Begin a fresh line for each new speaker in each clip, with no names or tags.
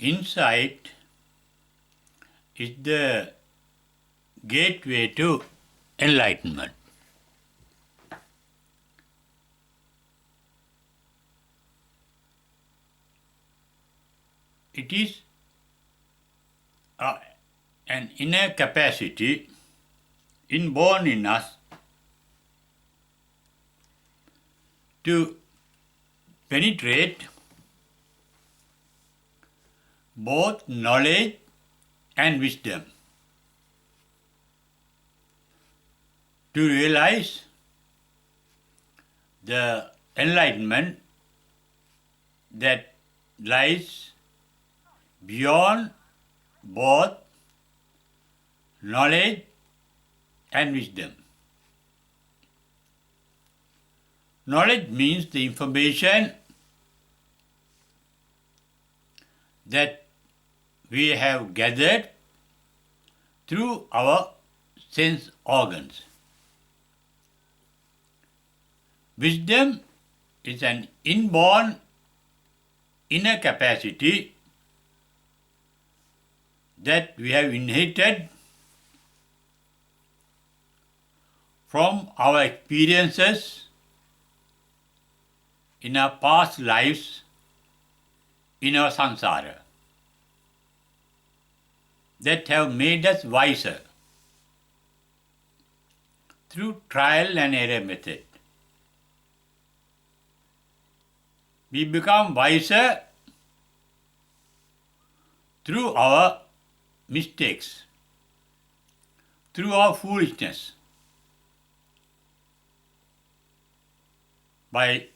Insight is the gateway to enlightenment. It is an inner capacity inborn in us to penetrate both knowledge and wisdom, to realize the enlightenment that lies beyond both knowledge and wisdom. Knowledge means the information that we have gathered through our sense organs. Wisdom is an inborn inner capacity that we have inherited from our experiences in our past lives in our samsara that have made us wiser through trial and error method. We become wiser through our mistakes, through our foolishness. By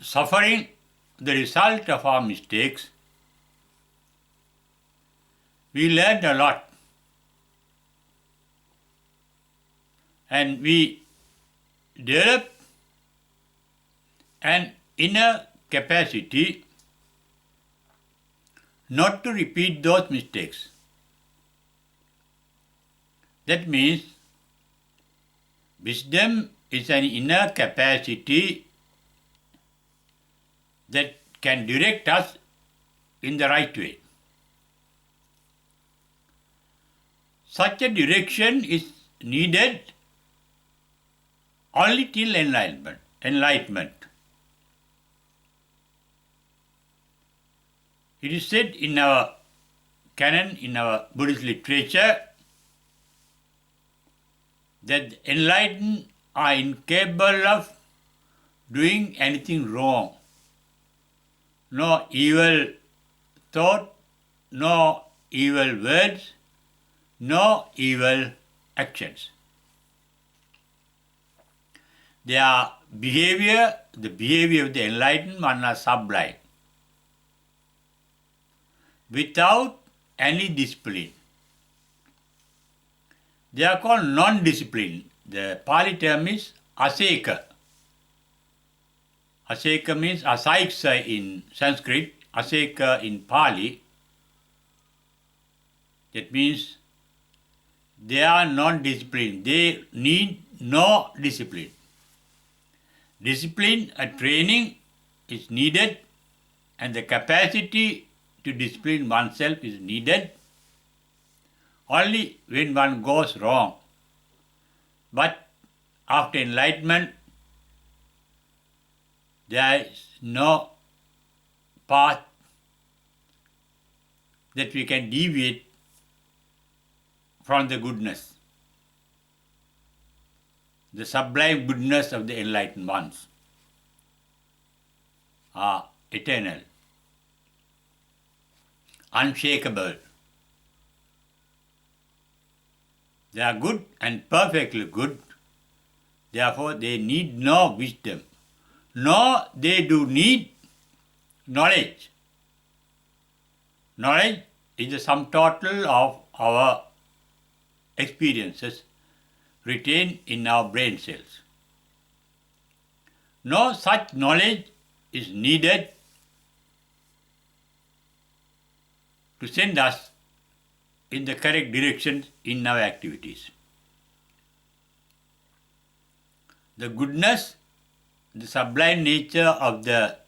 suffering the result of our mistakes, we learned a lot, and we develop an inner capacity not to repeat those mistakes. That means wisdom is an inner capacity that can direct us in the right way. Such a direction is needed only till enlightenment. It is said in our canon, in our Buddhist literature, that the enlightened are incapable of doing anything wrong. No evil thought, no evil words, no evil actions. Their behavior, the behavior of the enlightened one, are sublime, without any discipline. They are called non-disciplined. The Pali term is aseka. Aseka means asaiksa in Sanskrit, aseka in Pali. That means they are non-disciplined. They need no discipline. Discipline, a training is needed, and the capacity to discipline oneself is needed only when one goes wrong. But after enlightenment, there is no path that we can deviate from the goodness, the sublime goodness of the enlightened ones are eternal, unshakable. They are good and perfectly good. Therefore, they need no wisdom, nor they do need knowledge. Knowledge is the sum total of our experiences retained in our brain cells. No such knowledge is needed to send us in the correct direction in our activities. The goodness, the sublime nature of the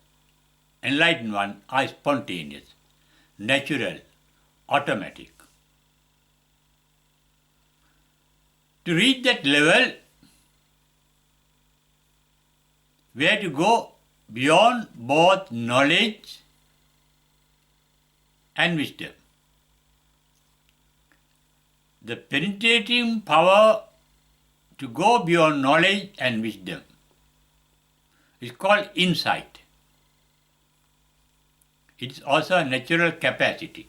enlightened one are spontaneous. natural, automatic. To reach that level, we have to go beyond both knowledge and wisdom. The penetrating power to go beyond knowledge and wisdom is called insight. It is also a natural capacity.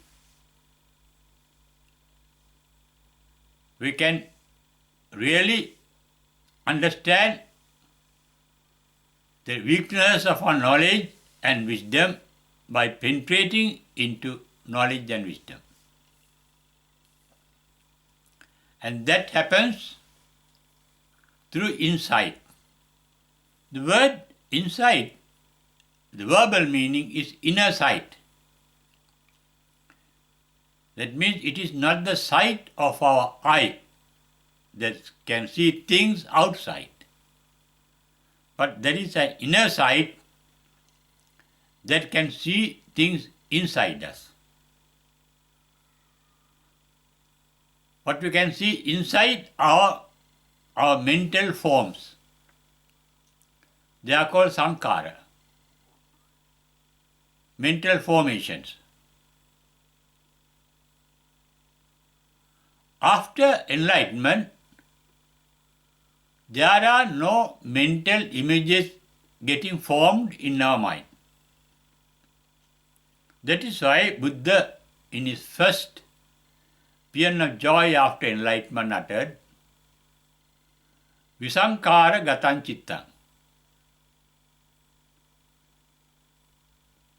We can really understand the weakness of our knowledge and wisdom by penetrating into knowledge and wisdom. And that happens through insight. The word insight, the verbal meaning is inner sight. That means it is not the sight of our eye that can see things outside, but there is an inner sight that can see things inside us. What we can see inside are our mental forms. They are called sankhara, mental formations. After enlightenment, there are no mental images getting formed in our mind. That is why Buddha, in his first paean of joy after enlightenment, uttered, Visankhara gatan chittam.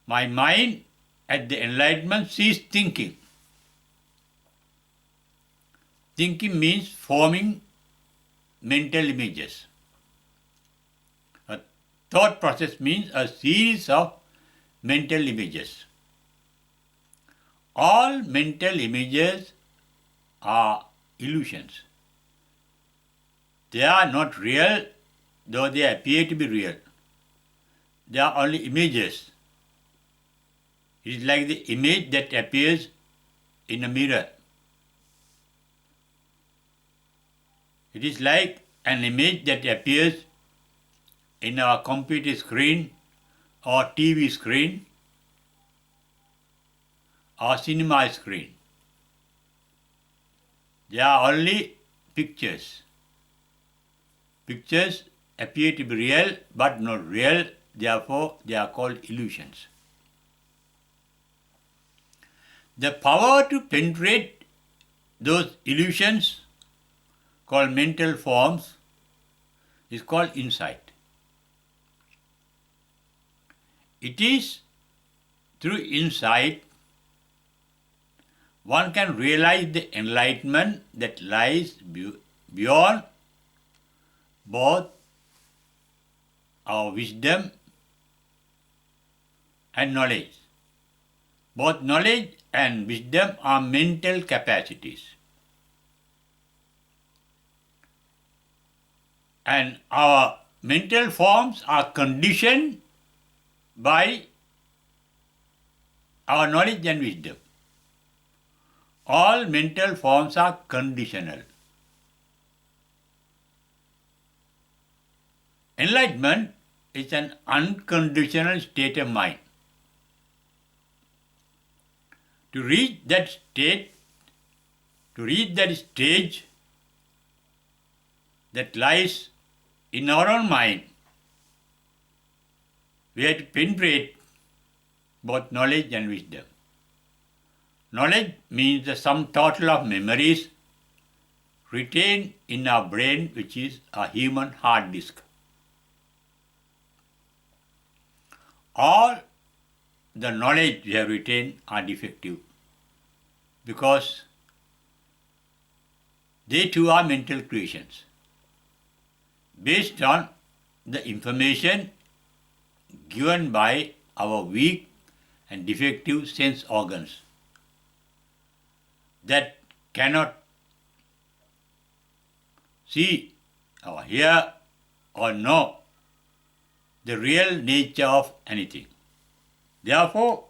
My mind at the enlightenment ceased thinking. Thinking means forming mental images. A thought process means a series of mental images. All mental images are illusions. They are not real, though they appear to be real. They are only images. It is like the image that appears in a mirror. It is like an image that appears in our computer screen or TV screen or cinema screen. They are only pictures. Pictures appear to be real but not real, therefore they are called illusions. The power to penetrate those illusions called mental forms is called insight. It is through insight one can realize the enlightenment that lies beyond both our wisdom and knowledge. Both knowledge and wisdom are mental capacities. And our mental forms are conditioned by our knowledge and wisdom. All mental forms are conditional. Enlightenment is an unconditional state of mind. To reach that state, to reach that stage that lies in our own mind, we have to penetrate both knowledge and wisdom. Knowledge means the sum total of memories retained in our brain, which is a human hard disk. All the knowledge we have retained are defective because they too are mental creations based on the information given by our weak and defective sense organs that cannot see or hear or know the real nature of anything. Therefore,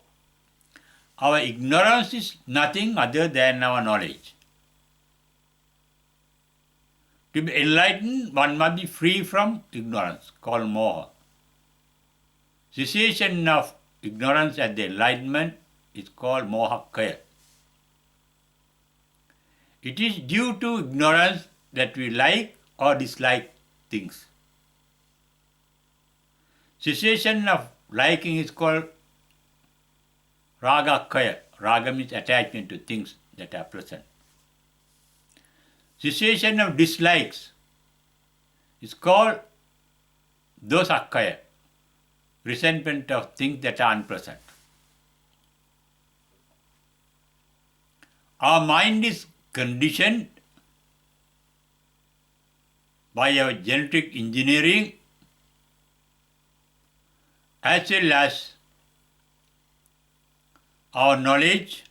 our ignorance is nothing other than our knowledge. To be enlightened, one must be free from ignorance, called moha. Cessation of ignorance at the enlightenment is called mohakaya. It is due to ignorance that we like or dislike things. Cessation of liking is called ragakaya. Raga means attachment to things that are present. Cessation of dislikes is called dosakaya, resentment of things that are unpleasant. Our mind is conditioned by our genetic engineering as well as our knowledge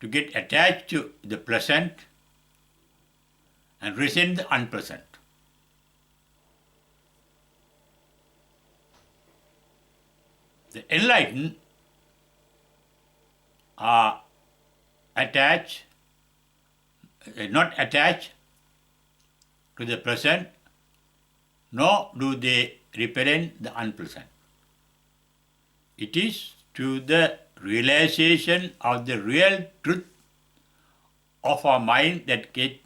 to get attached to the pleasant and resent the unpleasant. The enlightened are not attached to the pleasant, nor do they repellent the unpleasant. It is to the realization of the real truth of our mind that get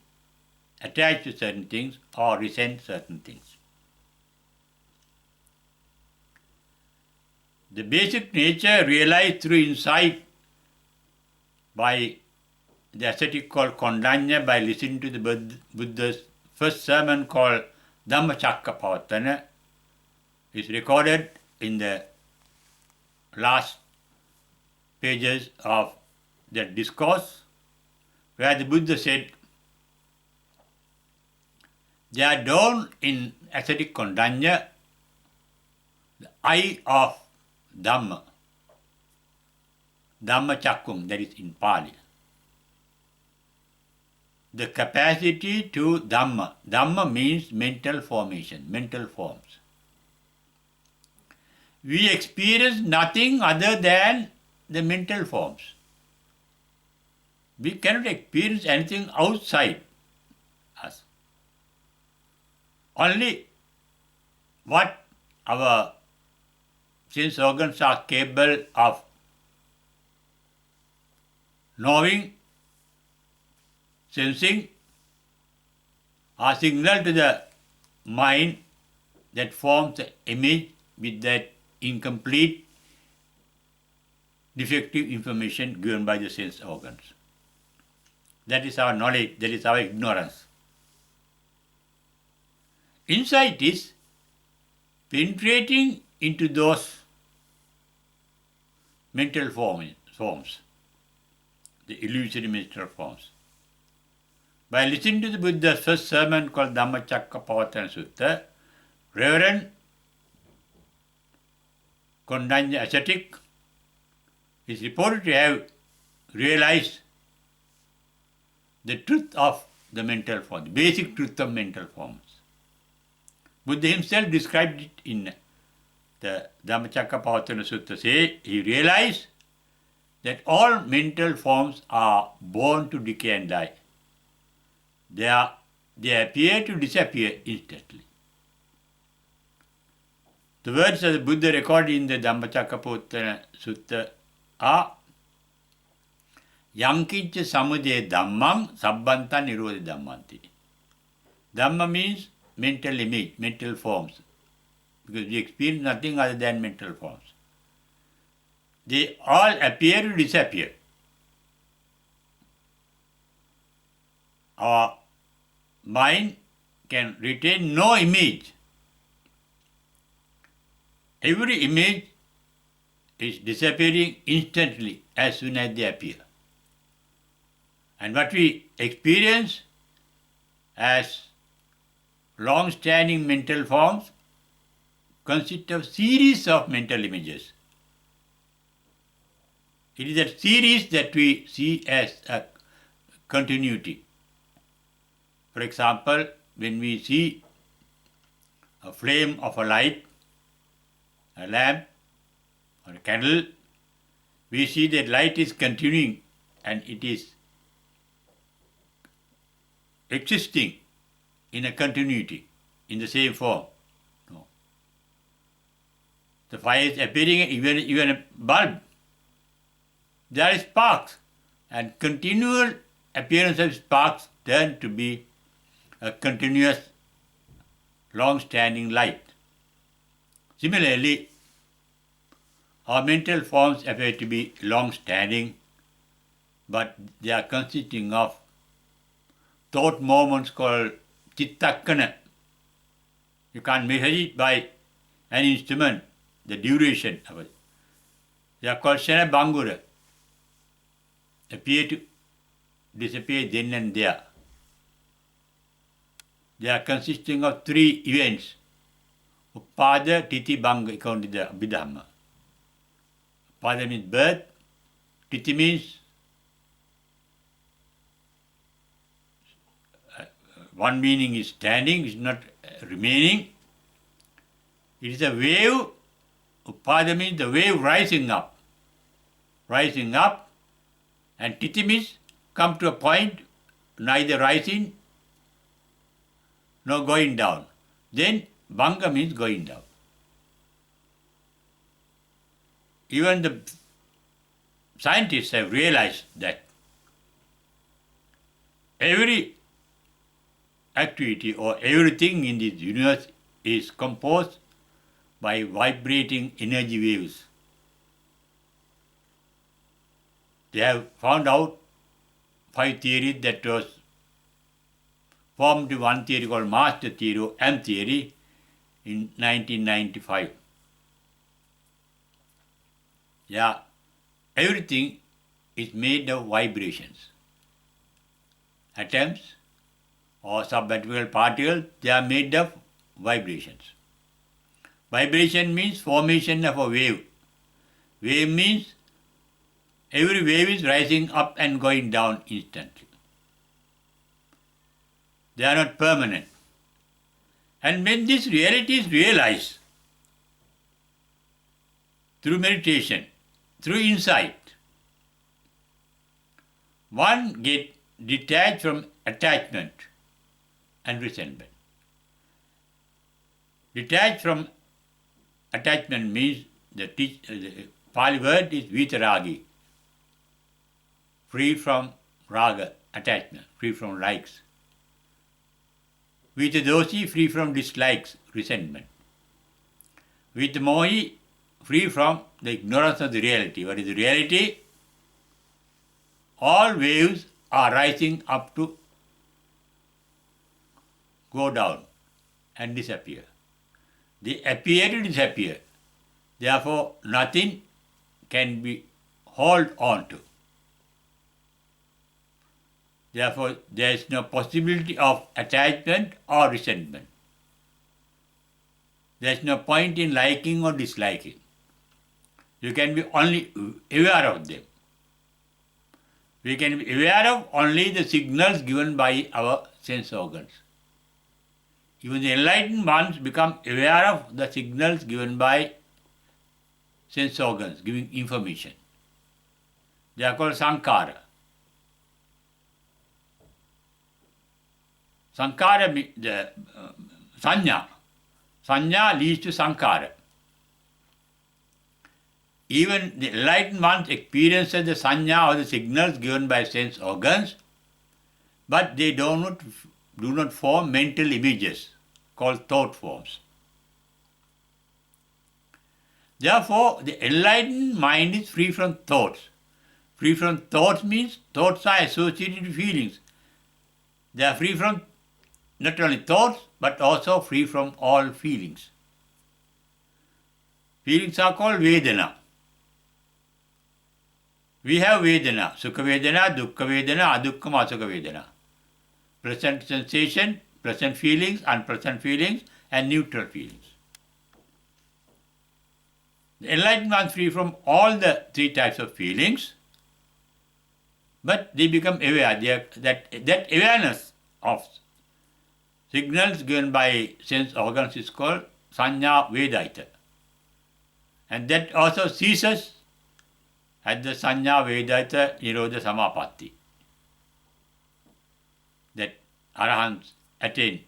attached to certain things or resent certain things. The basic nature realized through insight by the ascetic called Kondanya by listening to the Buddha's first sermon called Dhammacakkappavattana is recorded in the last pages of that discourse, where the Buddha said, there dawned in ascetic Kondanya the eye of Dhamma, Dhammacakkum, that is in Pali. The capacity to Dhamma. Dhamma means mental formation, mental forms. We experience nothing other than the mental forms. We cannot experience anything outside us. Only what our sense organs are capable of knowing, sensing, are signal to the mind that forms the image with that incomplete, defective information given by the sense organs. That is our knowledge, that is our ignorance. Insight is penetrating into those mental forms, the illusory mental forms. By listening to the Buddha's first sermon called Dhammacakkappavattana Sutta, Reverend Kondanya ascetic is reported to have realized the truth of the mental form, the basic truth of mental forms. Buddha himself described it in the Dhammacakkappavattana Sutta. Say he realized that all mental forms are born to decay and die. They appear to disappear instantly. The words of the Buddha recorded in the Dhammacakkappavattana Sutta are Yankincha samudaya dhammam sabbanta nirodha dhammanti. Dhamma means mental image, mental forms, because we experience nothing other than mental forms. They all appear to disappear. Our mind can retain no image. Every image is disappearing instantly as soon as they appear. And what we experience as long-standing mental forms consist of series of mental images. It is that series that we see as a continuity. For example, when we see a flame of a light, a lamp, or a candle, we see that light is continuing and it is existing in a continuity, in the same form. No. The fire is appearing, even a bulb. There is sparks, and continual appearance of sparks turn to be a continuous, long-standing light. Similarly, our mental forms appear to be long-standing, but they are consisting of thought moments called chittakkana. You can't measure it by an instrument, the duration of it. They are called shana bangura. Appear to disappear then and there. They are consisting of 3 events. Uppada, Titi, Banga, according to the Abhidhamma. Uppada means birth. Titi means one meaning is standing, is not remaining. It is a wave. Uppada means the wave rising up. Rising up. And Titi means come to a point, neither rising nor going down. Then Banga means going down. Even the scientists have realized that every activity or everything in this universe is composed by vibrating energy waves. They have found out 5 theories that was formed into one theory called master theory or M theory in 1995. Yeah, everything is made of vibrations. Atoms or subatomic particles, they are made of vibrations. Vibration means formation of a wave. Wave means every wave is rising up and going down instantly. They are not permanent. And when this reality is realized through meditation, through insight, one gets detached from attachment and resentment. Detached from attachment means the Pali word is vitaragi, free from raga, attachment, free from likes. Vitadoshi, free from dislikes, resentment. Vitamohi, free from the ignorance of the reality. What is the reality? All waves are rising up to go down and disappear. They appear to disappear. Therefore, nothing can be held on to. Therefore, there is no possibility of attachment or resentment. There is no point in liking or disliking. You can be only aware of them. We can be aware of only the signals given by our sense organs. Even the enlightened ones become aware of the signals given by sense organs, giving information. They are called sankhara. Sankhara, the sanya. Sanya leads to sankhara. Even the enlightened ones experiences the sanya or the signals given by sense organs, but they do not form mental images called thought forms. Therefore, the enlightened mind is free from thoughts. Free from thoughts means thoughts are associated with feelings. They are free from not only thoughts, but also free from all feelings. Feelings are called Vedana. We have Vedana, Sukha Vedana, Dukkha Vedana, Adukkha Asukha Vedana. Pleasant sensation, pleasant feelings, unpleasant feelings, and neutral feelings. The enlightened ones free from all the 3 types of feelings, but they become aware. That awareness of signals given by sense organs is called Sanya Vedaita. And that also ceases at the Sanya Vedata Nirodha Samapatti. That Arahants attain.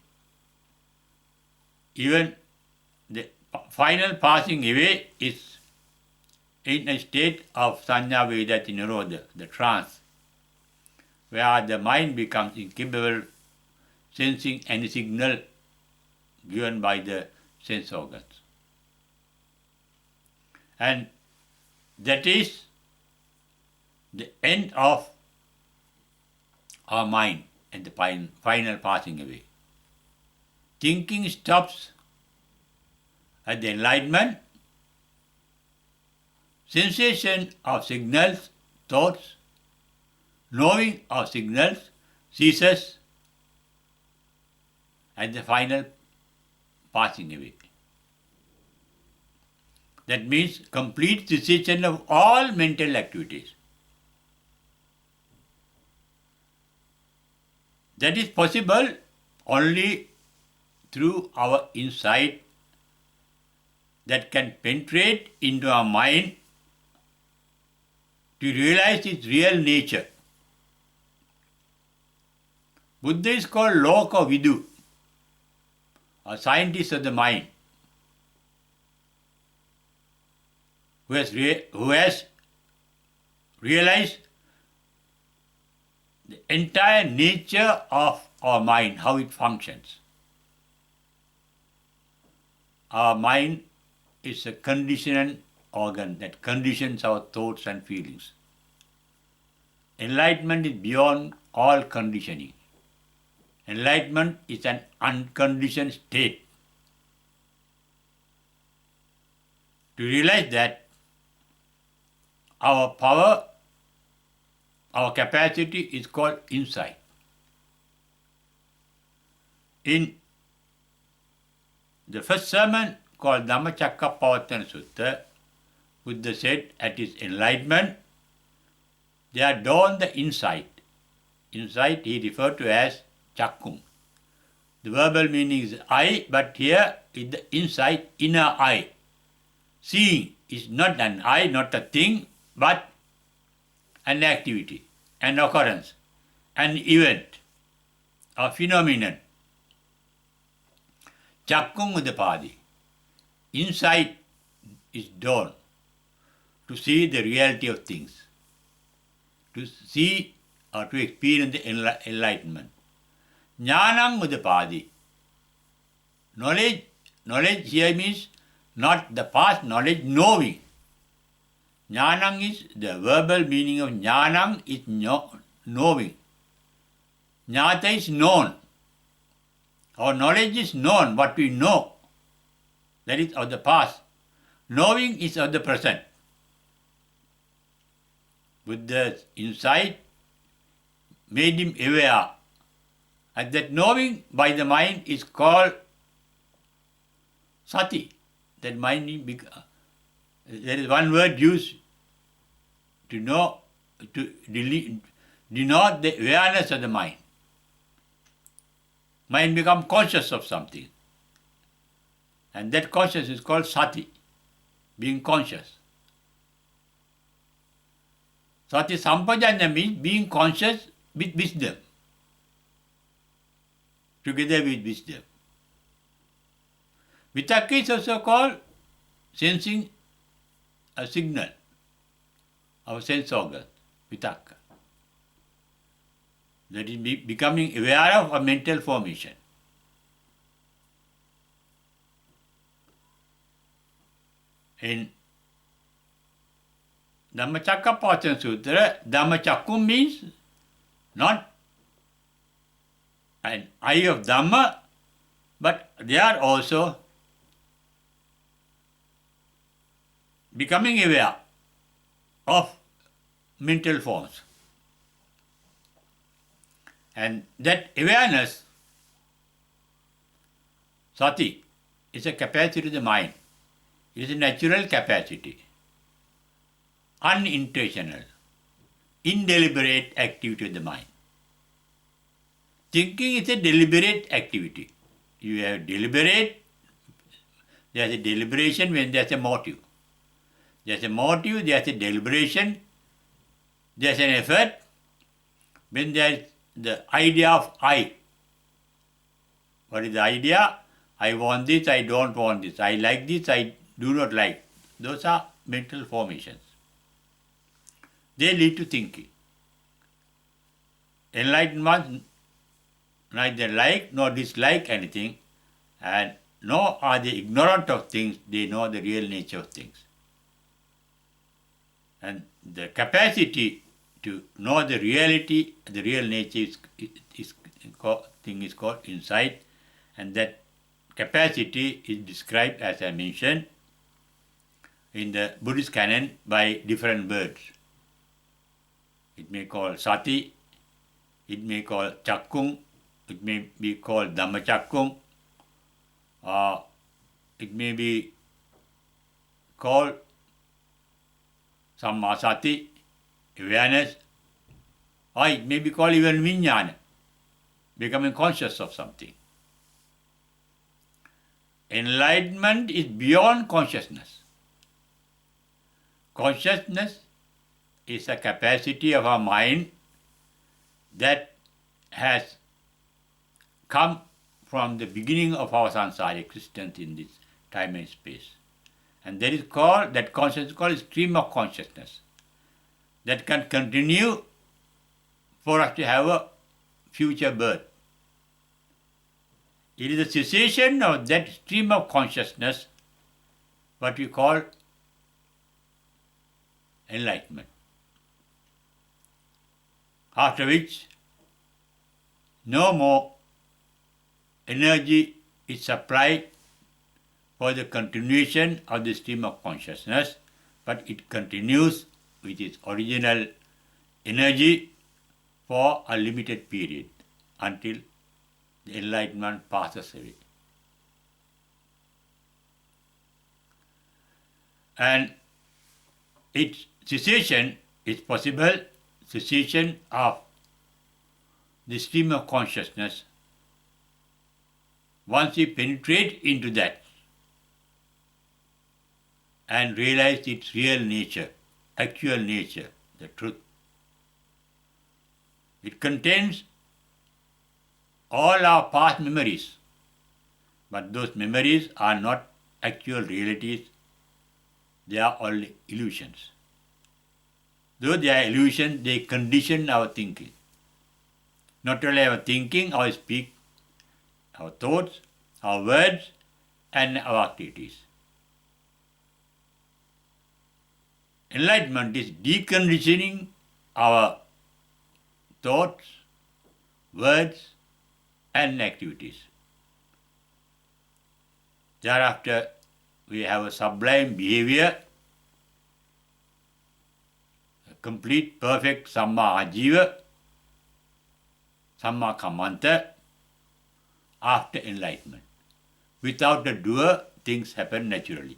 Even the final passing away is in a state of Sanya Vedati Nirodha, the trance, where the mind becomes incapable of sensing any signal given by the sense organs. And that is the end of our mind and the final passing away. Thinking stops at the enlightenment. Sensation of signals, thoughts, knowing of signals ceases at the final passing away. That means complete cessation of all mental activities. That is possible only through our insight that can penetrate into our mind to realize its real nature. Buddha is called Loka Vidu, a scientist of the mind, who has realized the entire nature of our mind, how it functions. Our mind is a conditioned organ that conditions our thoughts and feelings. Enlightenment is beyond all conditioning. Enlightenment is an unconditioned state. To realize that our power, our capacity is called insight. In the first sermon called Dhammacakkappavattana Sutta, Buddha said at his enlightenment, there dawned the insight. Insight he referred to as Chakkum. The verbal meaning is eye, but here is the insight, inner eye. Seeing is not an eye, not a thing, but an activity, an occurrence, an event, a phenomenon. Chakkum udapadi. Insight is dawn, to see the reality of things, to see or to experience the enlightenment. Jnanam udapadi. Knowledge here means not the past knowledge, knowing. Jnanam is the verbal meaning of jnanam is knowing. Jnata is known. Our knowledge is known, what we know. That is of the past. Knowing is of the present. Buddha's insight made him aware. And that knowing by the mind is called sati. That mind, there is one word used to know, to denote the awareness of the mind. Mind becomes conscious of something. And that consciousness is called sati, being conscious. Sati sampajanya means being conscious with wisdom, together with wisdom. Vitakka is also called sensing a signal, our sense organ, vitakka. That is becoming aware of a mental formation. In Dhammacakkappavattana Sutra, Dhammacakkum means not an eye of Dhamma, but they are also becoming aware of mental forms. And that awareness, sati, is a capacity of the mind. It is a natural capacity, unintentional, indeliberate activity of the mind. Thinking is a deliberate activity. You have deliberate, there is a deliberation when there is a motive. There's a motive, there's a deliberation, there's an effort. When there's the idea of I. What is the idea? I want this, I don't want this. I like this, I do not like. Those are mental formations. They lead to thinking. Enlightened ones neither like nor dislike anything, and nor are they ignorant of things, they know the real nature of things. And the capacity to know the reality, the real nature thing is called insight, and that capacity is described, as I mentioned, in the Buddhist canon by different words. It may call sati, it may call chakkung, it may be called dhammachakkung, it may be called sammasati, awareness, or it may be called even vijnana, becoming conscious of something. Enlightenment is beyond consciousness. Consciousness is a capacity of our mind that has come from the beginning of our samsara existence in this time and space. And that consciousness is called stream of consciousness that can continue for us to have a future birth. It is the cessation of that stream of consciousness what we call enlightenment. After which no more energy is supplied for the continuation of the stream of consciousness, but it continues with its original energy for a limited period until the enlightenment passes away. And its cessation is possible, cessation of the stream of consciousness, once we penetrate into that and realize its real nature, actual nature, the truth. It contains all our past memories, but those memories are not actual realities, they are only illusions. Though they are illusions, they condition our thinking. Not only our thinking, our speech, our thoughts, our words, and our activities. Enlightenment is deconditioning our thoughts, words, and activities. Thereafter, we have a sublime behavior, a complete, perfect Samma Ajiva, Samma Kammanta, after enlightenment. Without the doer, things happen naturally.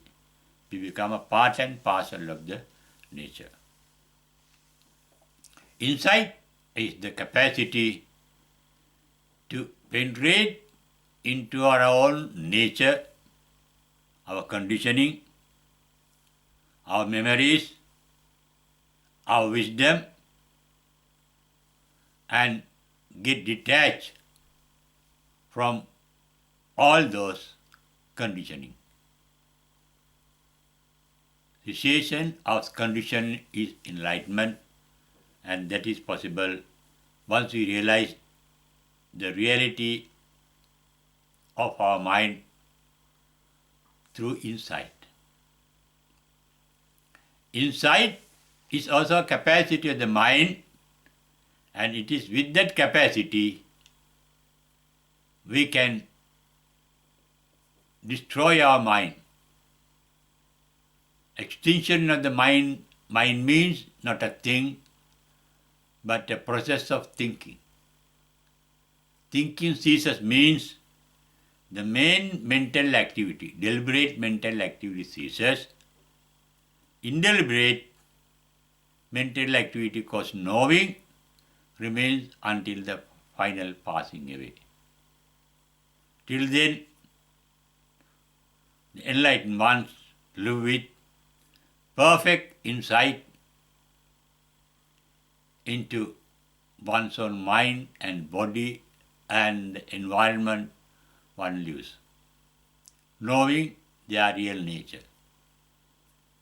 We become a part and parcel of the nature. Insight is the capacity to penetrate into our own nature, our conditioning, our memories, our wisdom, and get detached from all those conditioning. Cessation of condition is enlightenment, and that is possible once we realize the reality of our mind through insight. Insight is also a capacity of the mind, and it is with that capacity we can destroy our mind. Extinction of the mind means not a thing, but a process of thinking. Thinking ceases means the main mental activity, deliberate mental activity ceases. Indeliberate mental activity called knowing remains until the final passing away. Till then, the enlightened ones live with perfect insight into one's own mind and body and the environment one lives, knowing their real nature.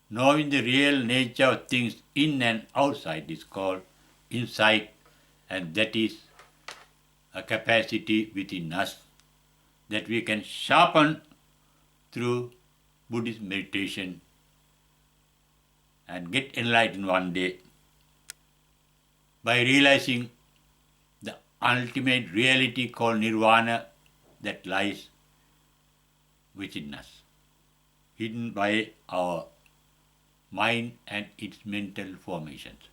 Knowing the real nature of things in and outside is called insight, and that is a capacity within us that we can sharpen through Buddhist meditation and get enlightened one day by realizing the ultimate reality called nirvana that lies within us, hidden by our mind and its mental formations.